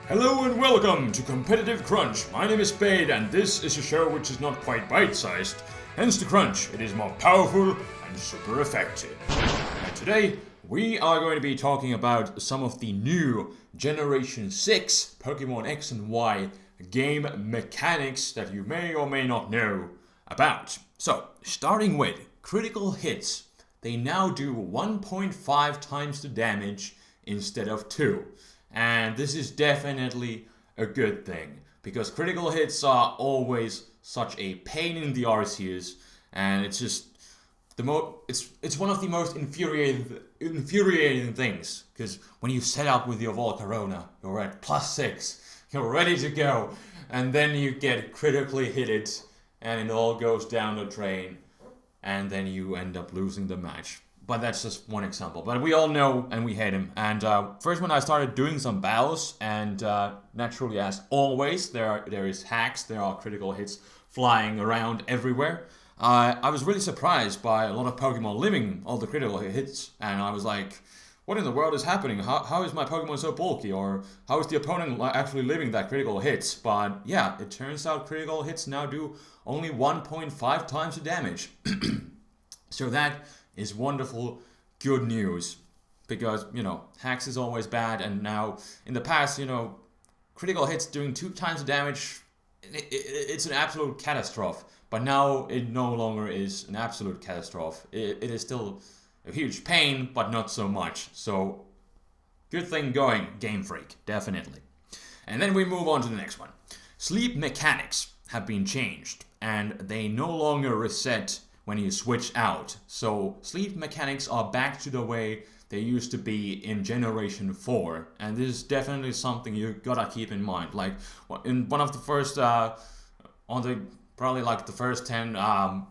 Hello and welcome to Competitive Crunch. My name is Spade and this is a show which is not quite bite-sized. Hence the crunch, it is more powerful and super effective. And today we are going to be talking about some of the new Generation 6 Pokemon X and Y game mechanics that you may or may not know about. So, starting with critical hits. They now do 1.5 times the damage instead of 2. And this is definitely a good thing, because critical hits are always such a pain in the arseus, and it's just it's one of the most infuriating things, because when you set up with your Volcarona, you're at +6, you're ready to go, and then you get critically hit and it all goes down the drain, and then you end up losing the match. But that's just one example. But we all know and we hate him. And first when I started doing some battles, and naturally as always, there is hacks, there are critical hits flying around everywhere. I was really surprised by a lot of Pokemon living all the critical hits. And I was like, what in the world is happening? How is my Pokemon so bulky? Or how is the opponent actually living that critical hits? But yeah, it turns out critical hits now do only 1.5 times the damage. So that is wonderful, good news, because, hacks is always bad, and now, in the past, critical hits doing 2 times the damage, it's an absolute catastrophe, but now it no longer is an absolute catastrophe. It is still a huge pain, but not so much, so good thing going, Game Freak, definitely. And then we move on to the next one. Sleep mechanics have been changed, and they no longer reset when you switch out. So sleep mechanics are back to the way they used to be in Generation 4. And this is definitely something you gotta keep in mind. Like, in one of the first, probably like the first 10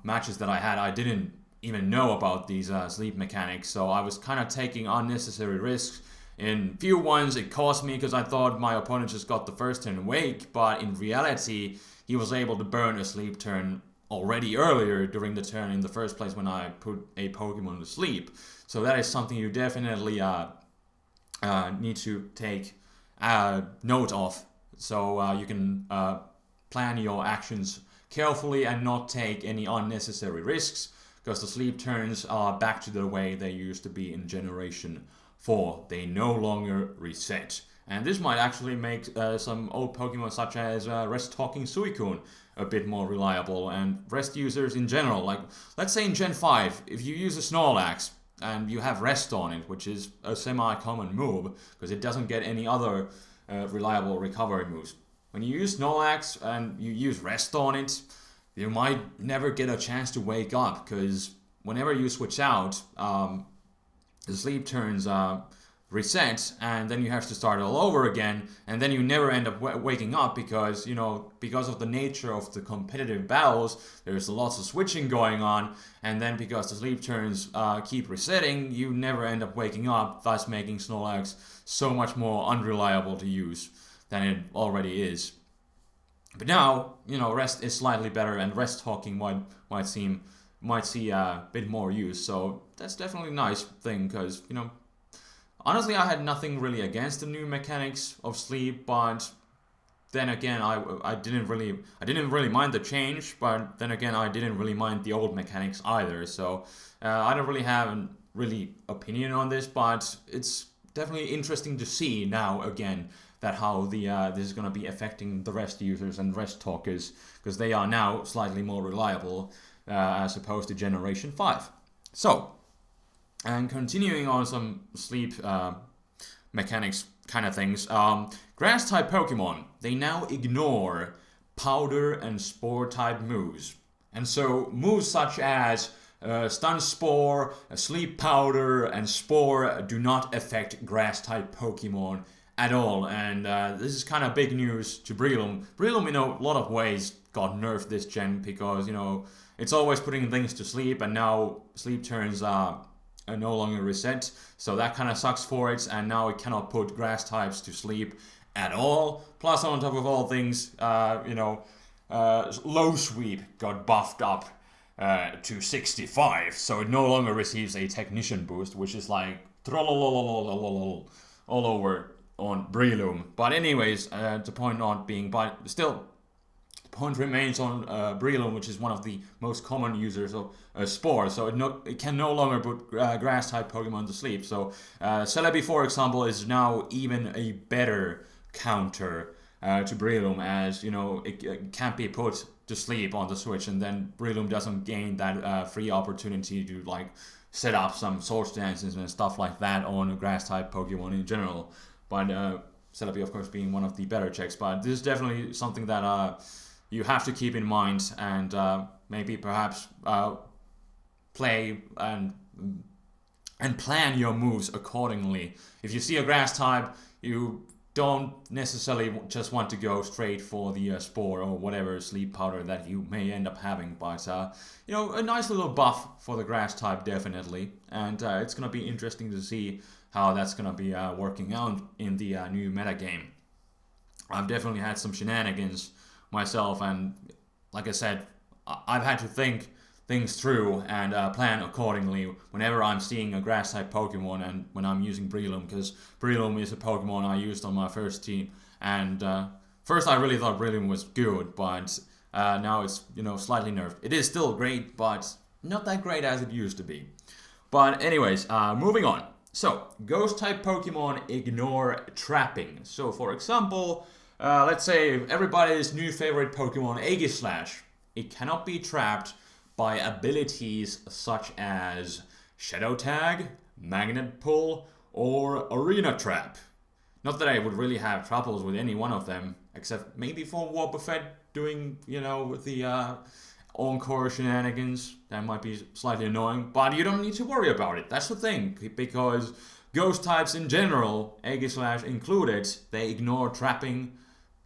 matches that I had, I didn't even know about these sleep mechanics. So I was kind of taking unnecessary risks. In few ones, it cost me because I thought my opponent just got the first turn awake. But in reality, he was able to burn a sleep turn already earlier during the turn in the first place when I put a Pokemon to sleep. So that is something you definitely need to take note of, so you can plan your actions carefully and not take any unnecessary risks, because the sleep turns are back to the way they used to be in Generation 4. They no longer reset. And this might actually make some old Pokemon such as Rest Talking Suicune a bit more reliable, and Rest users in general. Like, let's say in Gen 5, if you use a Snorlax and you have Rest on it, which is a semi-common move, because it doesn't get any other reliable recovery moves. When you use Snorlax and you use Rest on it, you might never get a chance to wake up, because whenever you switch out, the sleep turns reset, and then you have to start all over again, and then you never end up waking up, because because of the nature of the competitive battles, there's lots of switching going on, and then because the sleep turns keep resetting, you never end up waking up, thus making Snorlax so much more unreliable to use than it already is. But now, Rest is slightly better, and Rest Talking might see a bit more use, so that's definitely a nice thing, because honestly, I had nothing really against the new mechanics of sleep, but then again, I didn't really mind the change, but then again, I didn't really mind the old mechanics either. So I don't really have a opinion on this, but it's definitely interesting to see now again that how this is going to be affecting the Rest users and Rest talkers, because they are now slightly more reliable as opposed to Generation 5. So, and continuing on some sleep mechanics kind of things, Grass-type Pokemon, they now ignore Powder and Spore-type moves. And so moves such as Stun Spore, Sleep Powder, and Spore do not affect Grass-type Pokemon at all. And this is kind of big news to Breloom. Breloom, in a lot of ways, got nerfed this gen, because, it's always putting things to sleep, and now sleep turns are no longer reset, so that kind of sucks for it, and now it cannot put grass types to sleep at all. Plus, on top of all things, low sweep got buffed up to 65, so it no longer receives a technician boost, which is like all over on Breloom. But anyways, the point not being, but still, the point remains on Breloom, which is one of the most common users of Spore. So it can no longer put grass-type Pokemon to sleep. So Celebi, for example, is now even a better counter to Breloom, as you know, it can't be put to sleep on the Switch, and then Breloom doesn't gain that free opportunity to like set up some Swords Dances and stuff like that on grass-type Pokemon in general. But Celebi, of course, being one of the better checks. But this is definitely something that you have to keep in mind, and maybe perhaps play and plan your moves accordingly. If you see a grass type, you don't necessarily just want to go straight for the Spore or whatever sleep powder that you may end up having, but you know, a nice little buff for the grass type definitely, and it's gonna be interesting to see how that's gonna be working out in the new meta game. I've definitely had some shenanigans myself, and like I said, I've had to think things through and plan accordingly whenever I'm seeing a grass type Pokemon and when I'm using Breloom, because Breloom is a Pokemon I used on my first team, and first I really thought Breloom was good, but now it's, you know, slightly nerfed. It is still great, but not that great as it used to be. But anyways, moving on. So, ghost type Pokemon ignore trapping. So for example, let's say everybody's new favorite Pokemon, Aegislash. It cannot be trapped by abilities such as Shadow Tag, Magnet Pull, or Arena Trap. Not that I would really have troubles with any one of them, except maybe for Wobbuffet doing, you know, the Encore shenanigans. That might be slightly annoying, but you don't need to worry about it. That's the thing, because ghost types in general, Aegislash included, they ignore trapping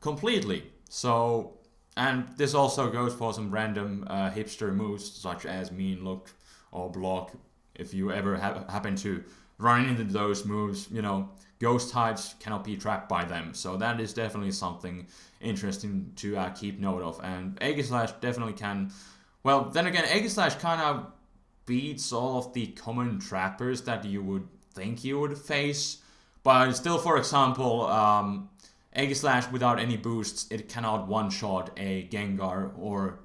completely. So, and this also goes for some random hipster moves such as Mean Look or Block. If you ever happen to run into those moves, you know, ghost types cannot be trapped by them. So that is definitely something interesting to keep note of. And Aegislash definitely can. Well, then again, Aegislash kind of beats all of the common trappers that you would think you would face. But still, for example, Aegislash without any boosts, it cannot one-shot a Gengar, or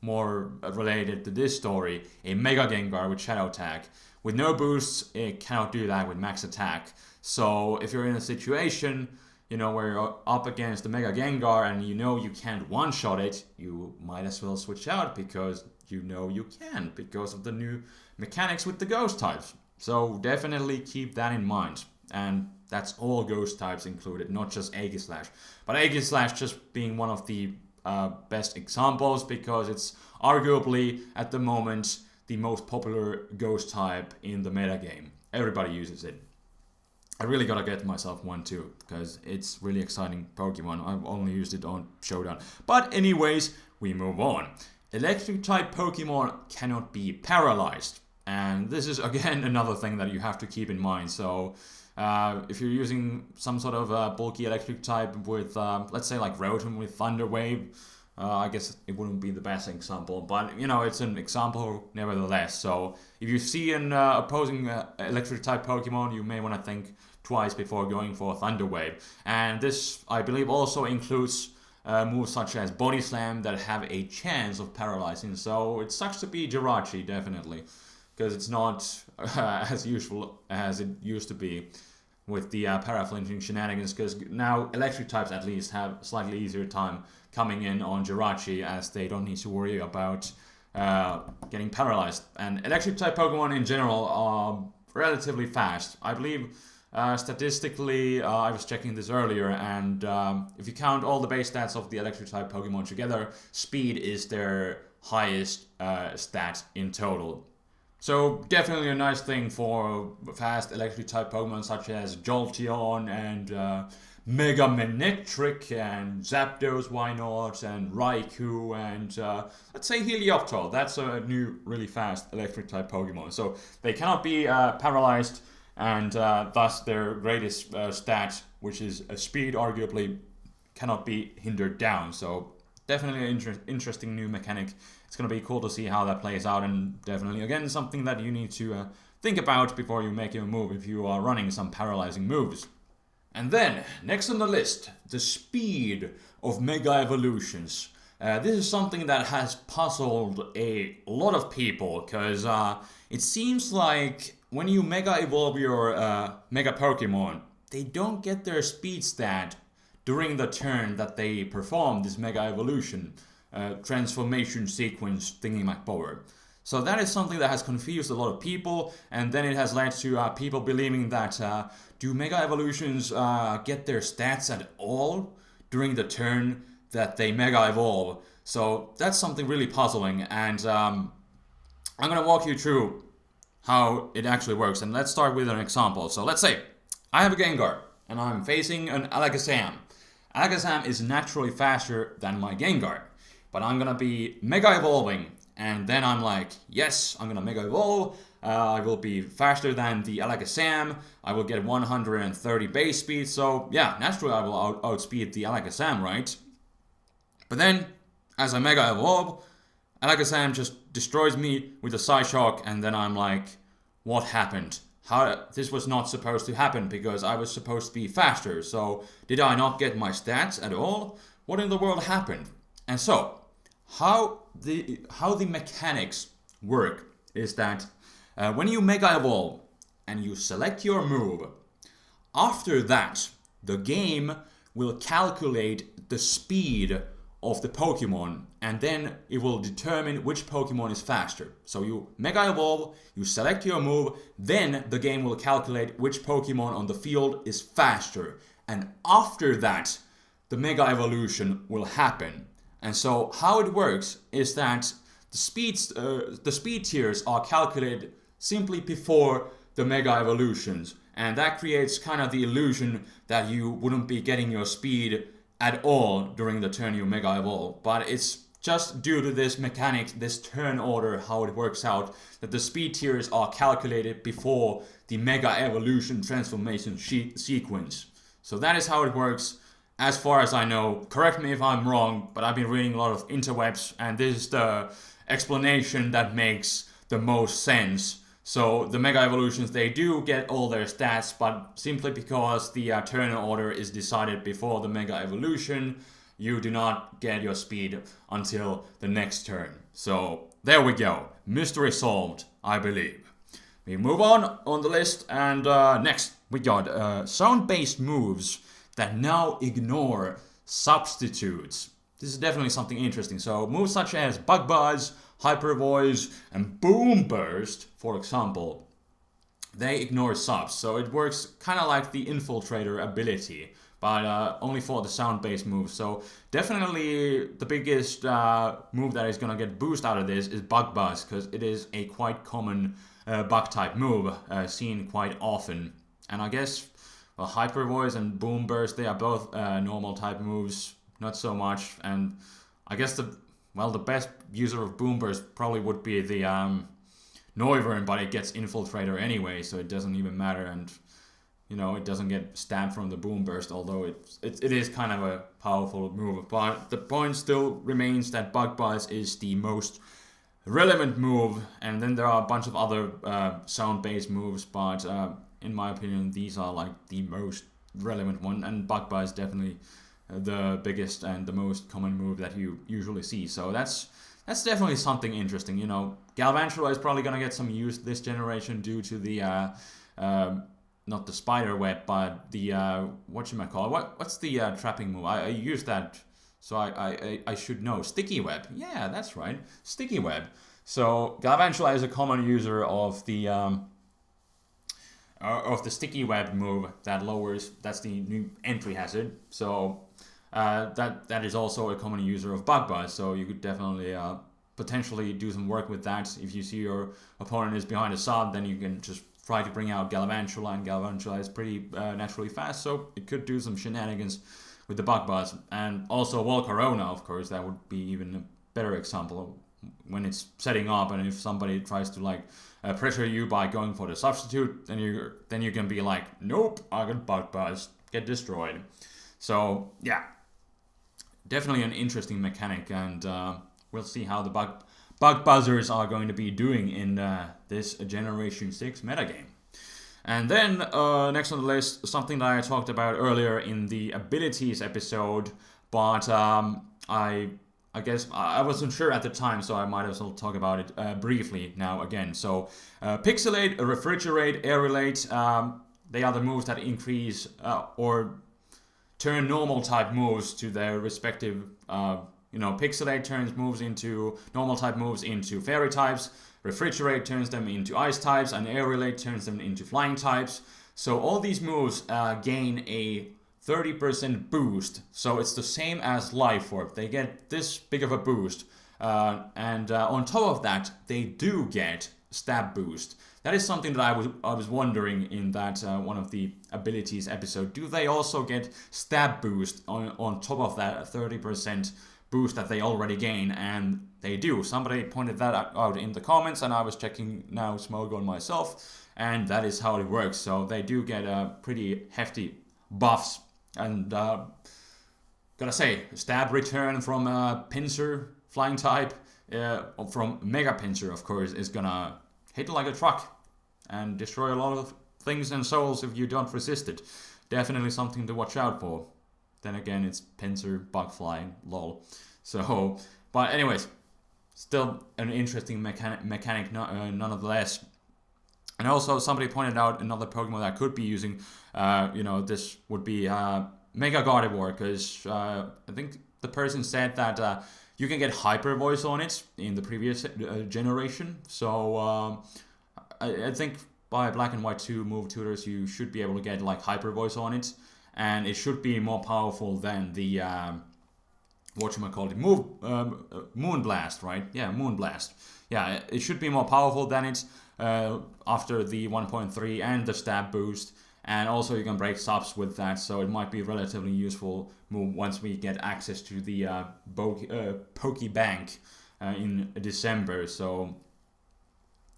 more related to this story, a Mega Gengar with Shadow Tag. With no boosts, it cannot do that with max attack. So if you're in a situation, you know, where you're up against the Mega Gengar and you know you can't one-shot it, you might as well switch out, because you know you can, because of the new mechanics with the ghost types. So definitely keep that in mind. And that's all ghost types included, not just Aegislash. But Aegislash just being one of the best examples, because it's arguably, at the moment, the most popular ghost type in the metagame. Everybody uses it. I really gotta get myself one too, because it's really exciting Pokemon. I've only used it on Showdown. But anyways, we move on. Electric type Pokemon cannot be paralyzed. And this is again another thing that you have to keep in mind. So if you're using some sort of bulky electric type with, let's say like Rotom with Thunder Wave, I guess it wouldn't be the best example, but you know, it's an example nevertheless. So if you see an opposing electric type Pokemon, you may want to think twice before going for Thunder Wave. And this, I believe, also includes moves such as Body Slam that have a chance of paralyzing. So it sucks to be Jirachi, definitely, because it's not as useful as it used to be with the para-flinching shenanigans, because now electric types at least have a slightly easier time coming in on Jirachi, as they don't need to worry about getting paralyzed. And electric type Pokemon in general are relatively fast. I believe statistically, I was checking this earlier, and if you count all the base stats of the electric type Pokemon together, speed is their highest stat in total. So definitely a nice thing for fast electric type Pokemon such as Jolteon and Mega Manectric and Zapdos, why not, and Raikou and let's say Helioptile. That's a new really fast electric type Pokemon. So they cannot be paralyzed, and thus their greatest stat, which is speed, arguably cannot be hindered down. So definitely an interesting new mechanic. It's going to be cool to see how that plays out, and definitely, again, something that you need to think about before you make your move if you are running some paralyzing moves. And then, next on the list, the speed of Mega Evolutions. This is something that has puzzled a lot of people, because it seems like when you Mega Evolve your Mega Pokemon, they don't get their speed stat during the turn that they perform this Mega Evolution transformation sequence thingy-mac-power. So that is something that has confused a lot of people, and then it has led to people believing that do Mega Evolutions get their stats at all during the turn that they Mega Evolve? So that's something really puzzling, and I'm gonna walk you through how it actually works. And let's start with an example. So let's say I have a Gengar, and I'm facing an Alakazam. Alakazam is naturally faster than my Gengar, but I'm gonna be Mega Evolving. And then I'm like, yes, I'm gonna Mega Evolve, I will be faster than the Alakazam, I will get 130 base speed, so yeah, naturally I will outspeed the Alakazam, right? But then, as I Mega Evolve, Alakazam just destroys me with a Psyshock, and then I'm like, what happened? This was not supposed to happen, because I was supposed to be faster, so did I not get my stats at all? What in the world happened? And so, how the mechanics work is that when you Mega Evolve and you select your move, after that the game will calculate the speed of the Pokemon, and then it will determine which Pokemon is faster. So you Mega Evolve, you select your move, then the game will calculate which Pokemon on the field is faster, and after that the Mega Evolution will happen. And so how it works is that the speed tiers are calculated simply before the Mega Evolutions, and that creates kind of the illusion that you wouldn't be getting your speed at all during the turn you Mega Evolve. But it's just due to this mechanic, this turn order, how it works out, that the speed tiers are calculated before the Mega Evolution transformation sequence. So that is how it works. As far as I know, correct me if I'm wrong, but I've been reading a lot of interwebs, and this is the explanation that makes the most sense. So the Mega Evolutions, they do get all their stats, but simply because the turn order is decided before the Mega Evolution, you do not get your speed until the next turn. So there we go. Mystery solved, I believe. We move on the list, and next we got sound-based moves that now ignore substitutes. This is definitely something interesting. So moves such as Bug Buzz, Hyper Voice, and Boom Burst, for example, they ignore subs. So it works kind of like the Infiltrator ability, but only for the sound-based moves. So definitely the biggest move that is going to get boost out of this is Bug Buzz, because it is a quite common bug-type move, seen quite often. And I guess Hyper Voice and Boom Burst, they are both normal type moves, not so much. And I guess the best user of Boom Burst probably would be the Noivern, but it gets Infiltrator anyway, so it doesn't even matter. And you know, it doesn't get stabbed from the Boom Burst, although it is kind of a powerful move. But the point still remains that Bug Buzz is the most relevant move, and then there are a bunch of other sound-based moves, but in my opinion, these are like the most relevant one, and Bug Buzz is definitely the biggest and the most common move that you usually see. So that's definitely something interesting. You know, Galvantula is probably gonna get some use this generation due to the not the spider web, but the whatchamacallit. What's the trapping move? I use that, so I should know. Sticky web. Yeah, that's right. Sticky web. So Galvantula is a common user of the sticky web move that lowers. That's the new entry hazard. So that is also a common user of Bug Buzz. So you could definitely potentially do some work with that. If you see your opponent is behind a sub, then you can just try to bring out Galvantula, and Galvantula is pretty naturally fast, so it could do some shenanigans with the Bug Buzz. And also Volcarona, of course, that would be even a better example when it's setting up, and if somebody tries to like pressure you by going for the substitute, then you can be like, nope, I got Bug Buzz, get destroyed. So yeah, definitely an interesting mechanic, and we'll see how the Bug Buzzers are going to be doing in this Generation 6 metagame. And then next on the list, something that I talked about earlier in the abilities episode, but I guess I wasn't sure at the time, so I might as well talk about it briefly now again. So Pixelate, Refrigerate, Aerolate, they are the moves that increase or turn normal type moves to their respective, Pixelate turns moves into normal type moves into fairy types, Refrigerate turns them into ice types, and Aerolate turns them into flying types. So all these moves gain a 30% boost, so it's the same as Life Orb. They get this big of a boost, and on top of that, they do get stab boost. That is something that I was wondering in that one of the abilities episode. Do they also get stab boost on top of that 30% boost that they already gain? And they do. Somebody pointed that out in the comments, and I was checking now Smogon myself, and that is how it works. So they do get pretty hefty buffs. And gotta say, stab return from Pincer, flying type, from Mega Pincer, of course, is gonna hit like a truck and destroy a lot of things and souls if you don't resist it. Definitely something to watch out for. Then again, it's Pincer, bug flying, lol. So, but anyways, still an interesting mechanic nonetheless. And also, somebody pointed out another Pokemon that could be using, this would be Mega Gardevoir, because I think the person said that you can get Hyper Voice on it in the previous generation. So I think by Black and White 2 move tutors, you should be able to get like Hyper Voice on it, and it should be more powerful than the Moonblast, right? Yeah, Moonblast. Yeah, it should be more powerful than it. After the 1.3 and the stab boost, and also you can break subs with that, so it might be a relatively useful move once we get access to the Pokebank in December. So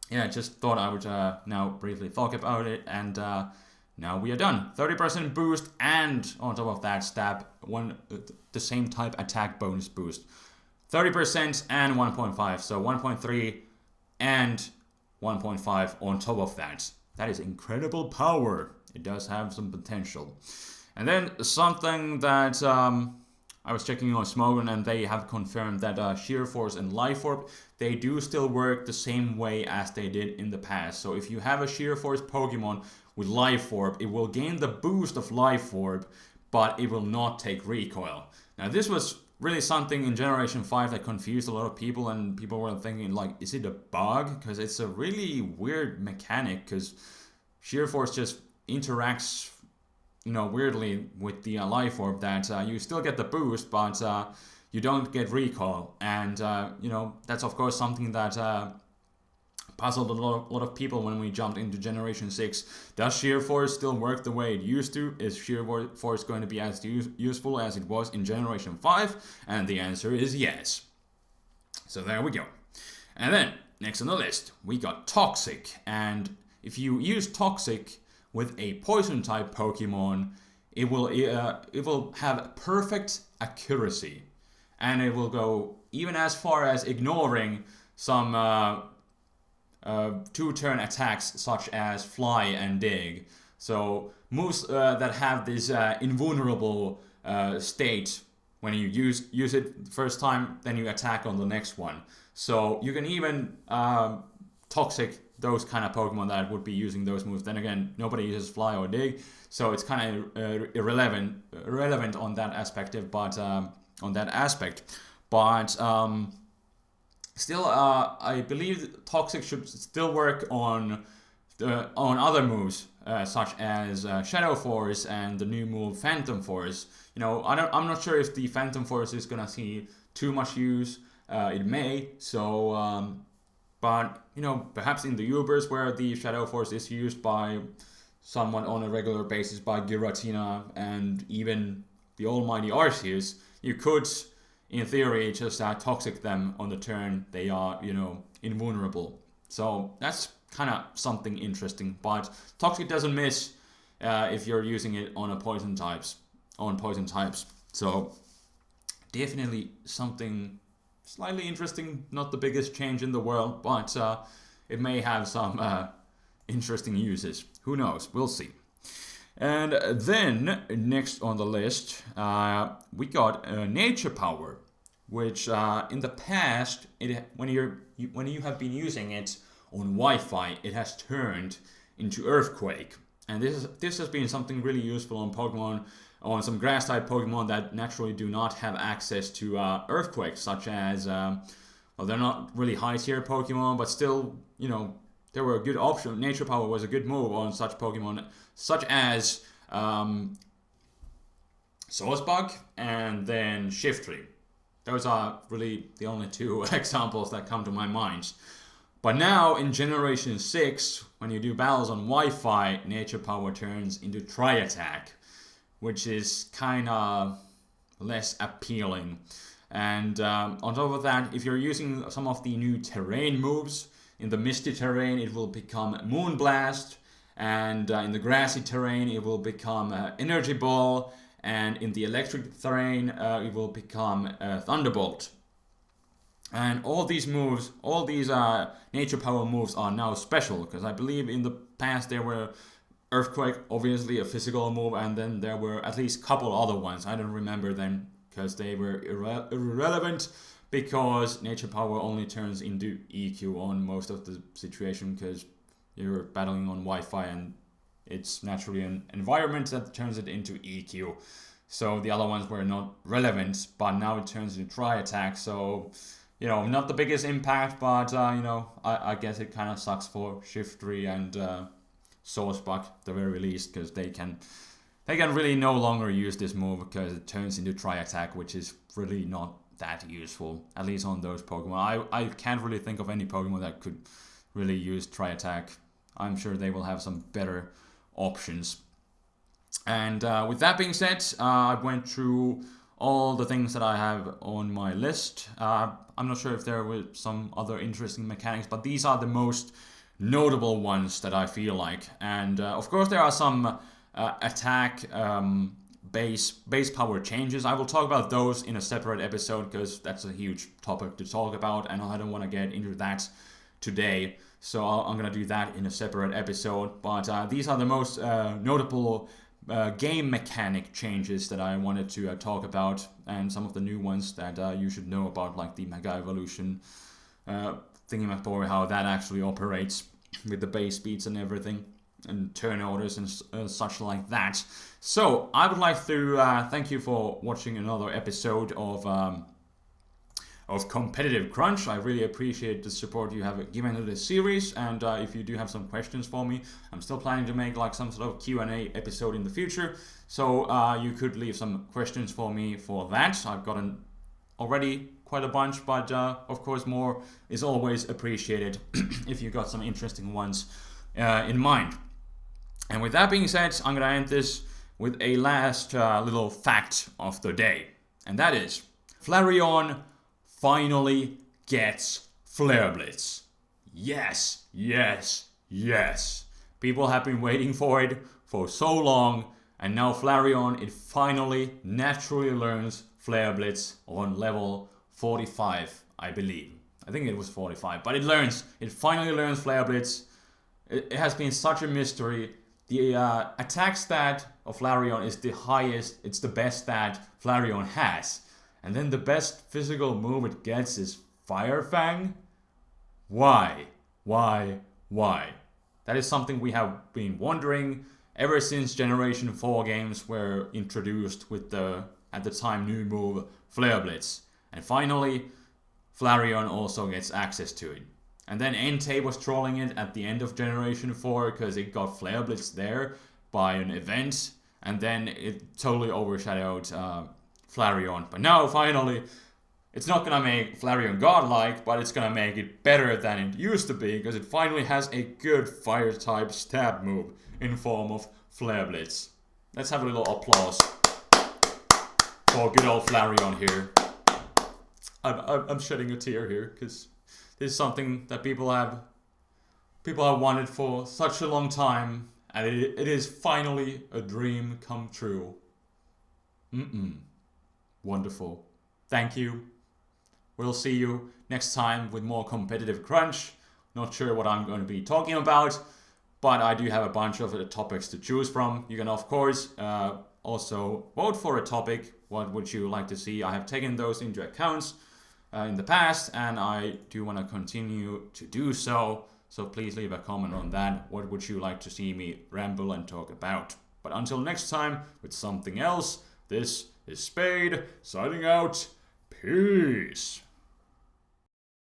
yeah, just thought I would now briefly talk about it, and now we are done. 30% boost, and on top of that, stab the same type attack bonus boost. 30% and 1.5, so 1.3 and 1.5 on top of that. That is incredible power. It does have some potential. And then something that I was checking on Smogon, and they have confirmed that Shear Force and Life Orb, they do still work the same way as they did in the past. So if you have a Shear Force Pokemon with Life Orb, it will gain the boost of Life Orb, but it will not take recoil. Now this was really something in Generation 5 that confused a lot of people, and people were thinking, like, is it a bug? Because it's a really weird mechanic, because Shear Force just interacts, weirdly with the Life Orb, that you still get the boost, but you don't get recoil. And, that's of course something that puzzled a lot of people when we jumped into Generation 6. Does Shear Force still work the way it used to? Is Shear Force going to be as useful as it was in Generation 5? And the answer is yes. So there we go. And then, next on the list, we got Toxic. And if you use Toxic with a Poison-type Pokemon, it will have perfect accuracy. And it will go even as far as ignoring some two-turn attacks such as Fly and Dig. So moves that have this invulnerable state, when you use it the first time, then you attack on the next one. So you can even Toxic those kind of Pokemon that would be using those moves. Then again, nobody uses Fly or Dig, so it's kind of irrelevant on that aspect. But still, I believe Toxic should still work on other moves, such as Shadow Force and the new move Phantom Force. I'm not sure if the Phantom Force is gonna see too much use. It may. So, but perhaps in the Ubers, where the Shadow Force is used by someone on a regular basis, by Giratina and even the almighty Arceus, you could, in theory, just Toxic them on the turn. They are, invulnerable. So that's kind of something interesting. But Toxic doesn't miss if you're using it on poison types. So definitely something slightly interesting. Not the biggest change in the world, but it may have some interesting uses. Who knows? We'll see. And then next on the list, we got nature power, which in the past, when you have been using it on Wi-Fi, it has turned into earthquake. And this has been something really useful on Pokemon, on some grass type Pokemon that naturally do not have access to earthquakes, such as well, they're not really high tier Pokemon, but still, you know, they were a good option. Nature Power was a good move on such Pokemon, such as Sawsbuck and then Shiftry. Those are really the only two examples that come to my mind. But now in Generation 6, when you do battles on Wi-Fi, Nature Power turns into Tri-Attack, which is kind of less appealing. And on top of that, if you're using some of the new terrain moves, in the misty terrain it will become Moonblast, and in the grassy terrain it will become Energy Ball, and in the electric terrain it will become Thunderbolt. And all these moves, all these nature power moves are now special, because I believe in the past there were Earthquake, obviously a physical move, and then there were at least a couple other ones. I don't remember them because they were irrelevant, because nature power only turns into EQ on most of the situation, because you're battling on Wi-Fi and it's naturally an environment that turns it into EQ. So the other ones were not relevant, but now it turns into Tri-Attack. So, you know, not the biggest impact, but, you know, I guess it kind of sucks for Shiftry and Sawsbuck at the very least, because they can really no longer use this move because it turns into Tri-Attack, which is really not that useful, at least on those Pokemon. I can't really think of any Pokemon that could really use Tri-Attack. I'm sure they will have some better options. And with that being said, I went through all the things that I have on my list. I'm not sure if there were some other interesting mechanics, but these are the most notable ones that I feel like. And of course there are some attack base power changes. I will talk about those in a separate episode because that's a huge topic to talk about, and I don't want to get into that today. So I'm going to do that in a separate episode. But these are the most notable game mechanic changes that I wanted to talk about, and some of the new ones that you should know about, like the Mega Evolution thingy-maboy, how that actually operates with the base speeds and everything, and turn orders and such like that. So I would like to thank you for watching another episode of Competitive Crunch. I really appreciate the support you have given to this series, and if you do have some questions for me, I'm still planning to make like some sort of Q&A episode in the future, so you could leave some questions for me for that. I've gotten already quite a bunch, but of course more is always appreciated if you got some interesting ones in mind. And with that being said, I'm gonna end this with a last little fact of the day, and that is Flareon finally gets Flare Blitz. Yes, yes, yes. People have been waiting for it for so long, and now Flareon, it finally naturally learns Flare Blitz on level 45, I believe. I think it was 45, but it finally learns Flare Blitz. It has been such a mystery. The attack stat of Flareon is the highest, it's the best stat Flareon has. And then the best physical move it gets is Fire Fang? Why? Why? Why? That is something we have been wondering ever since Generation 4 games were introduced with the, at the time, new move Flare Blitz. And finally, Flareon also gets access to it. And then Entei was trolling it at the end of Generation 4 because it got Flare Blitz there by an event, and then it totally overshadowed Flareon. But now, finally, it's not gonna make Flareon godlike, but it's gonna make it better than it used to be, because it finally has a good fire-type stab move in form of Flare Blitz. Let's have a little applause for good old Flareon here. I'm shedding a tear here, because this is something that people have wanted for such a long time, and it is finally a dream come true. Wonderful. Thank you. We'll see you next time with more Competitive Crunch. Not sure what I'm going to be talking about, but I do have a bunch of topics to choose from. You can, of course, also vote for a topic. What would you like to see? I have taken those into account in the past, and I do want to continue to do so. So please leave a comment on that. What would you like to see me ramble and talk about? But until next time, with something else, this is Spade, signing out. Peace.